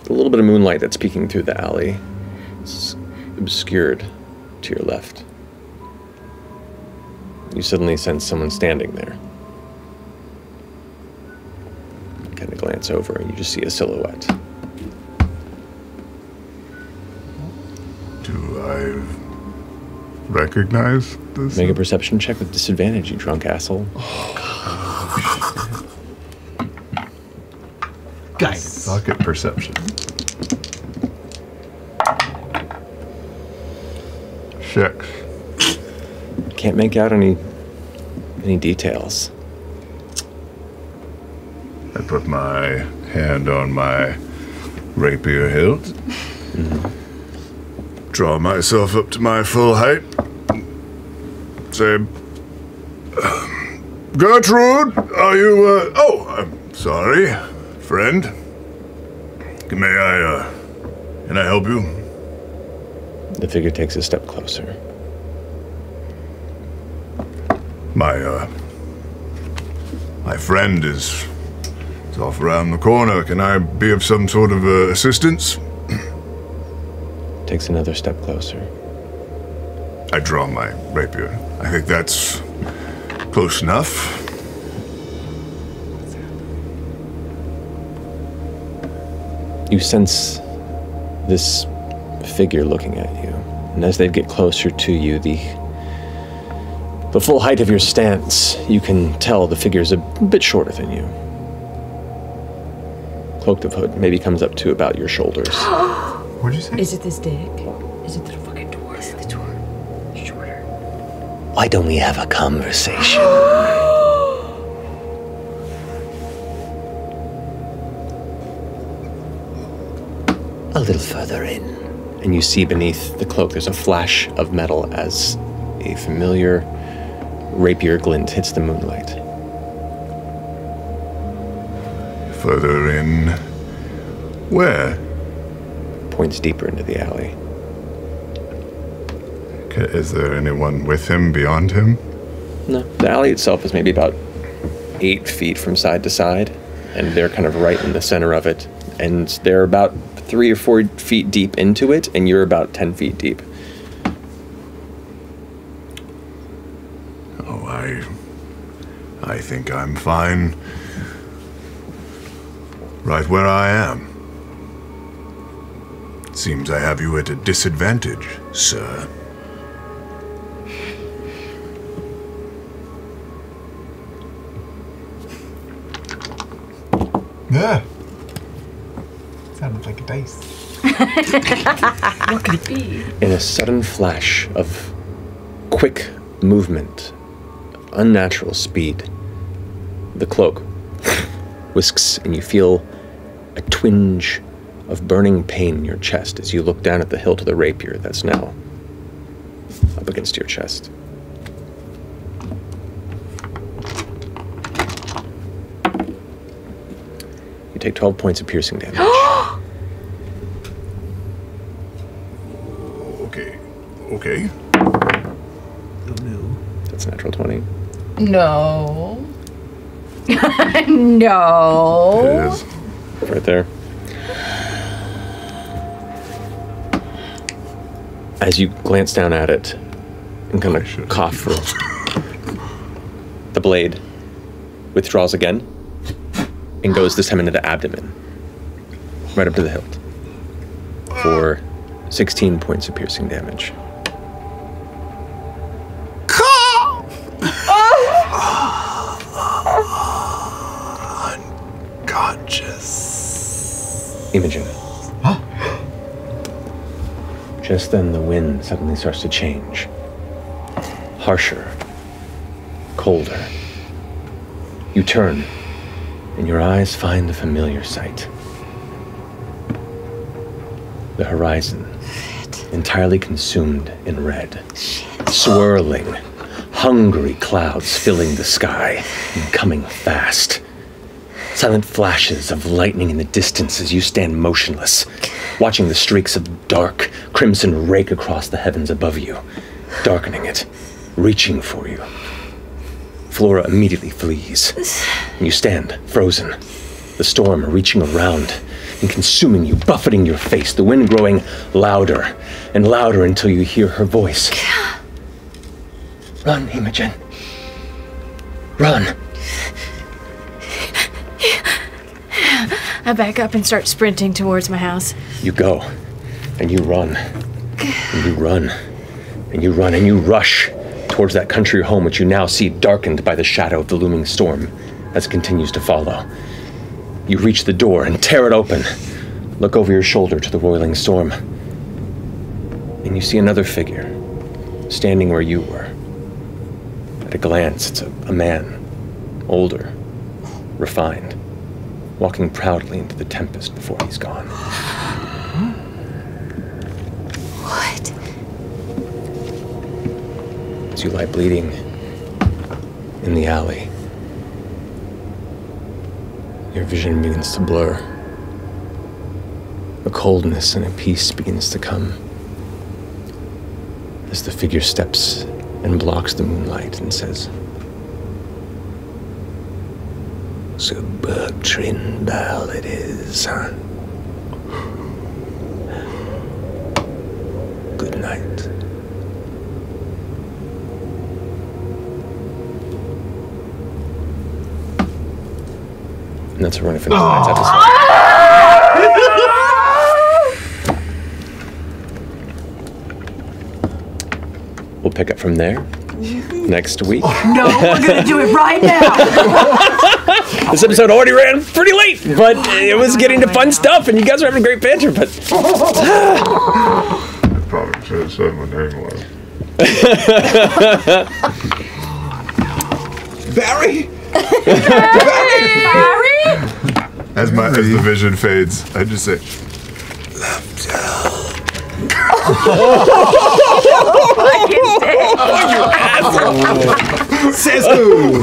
a little bit of moonlight that's peeking through the alley. It's obscured to your left. You suddenly sense someone standing there. You kind of glance over and you just see a silhouette. Do I recognize this? Make a perception check with disadvantage, you drunk asshole. Guys. Suck at perception. 6. Can't make out any details. I put my hand on my rapier hilt. Draw myself up to my full height. Say, Gertrude, are you, oh, I'm sorry, friend. Can I help you? The figure takes a step closer. My friend is off around the corner. Can I be of some sort of assistance? Takes another step closer. I draw my rapier. I think that's close enough. You sense this figure looking at you, and as they get closer to you, the full height of your stance, you can tell the figure's a bit shorter than you. Cloaked of hood maybe comes up to about your shoulders. What'd you say? Is it this dick? Is it the fucking door? Is it the door? Shorter. Why don't we have a conversation? A little further in. And you see beneath the cloak there's a flash of metal as a familiar rapier glint hits the moonlight. Further in. Where? Points deeper into the alley. Okay, is there anyone with him, beyond him? No, the alley itself is maybe about 8 feet from side to side, and they're kind of right in the center of it. And they're about 3 or 4 feet deep into it, and you're about 10 feet deep. Oh, I think I'm fine right where I am. Seems I have you at a disadvantage, sir. Yeah. Sounded like a dice. What could it be? In a sudden flash of quick movement, unnatural speed, the cloak whisks and you feel a twinge of burning pain in your chest as you look down at the hilt of the rapier that's now up against your chest. You take 12 points of piercing damage. Okay. Oh no. That's a natural 20. No. No. It is. Right there. As you glance down at it and kind of cough for the blade withdraws again and goes this time into the abdomen, right up to the hilt, for 16 points of piercing damage. Unconscious. Imogen. Huh? Just then the wind suddenly starts to change. Harsher. Colder. You turn, and your eyes find a familiar sight. The horizon, entirely consumed in red. Swirling, hungry clouds filling the sky and coming fast. Silent flashes of lightning in the distance as you stand motionless, watching the streaks of dark crimson rake across the heavens above you, darkening it, reaching for you. Flora immediately flees. You stand, frozen, the storm reaching around, and consuming you, buffeting your face, the wind growing louder and louder until you hear her voice. Run, Imogen. Run. I back up and start sprinting towards my house. You go, and you run, and you run, and you run, and you rush towards that country home which you now see darkened by the shadow of the looming storm as it continues to follow. You reach the door and tear it open, look over your shoulder to the roiling storm, and you see another figure standing where you were. At a glance, it's a man, older, refined, walking proudly into the tempest before he's gone. What? As you lie bleeding in the alley, your vision begins to blur. A coldness and a peace begins to come as the figure steps and blocks the moonlight and says, So Bertrand Bell it is, huh? Good night. and that's where we're going to finish tonight's episode. We'll pick up from there next week. No, we're gonna do it right now. This episode already ran pretty late, but it was getting to fun stuff, and you guys are having great banter. But I probably should have said my name was. Barry? Barry? As the vision fades, I just say, I can stay. Says who?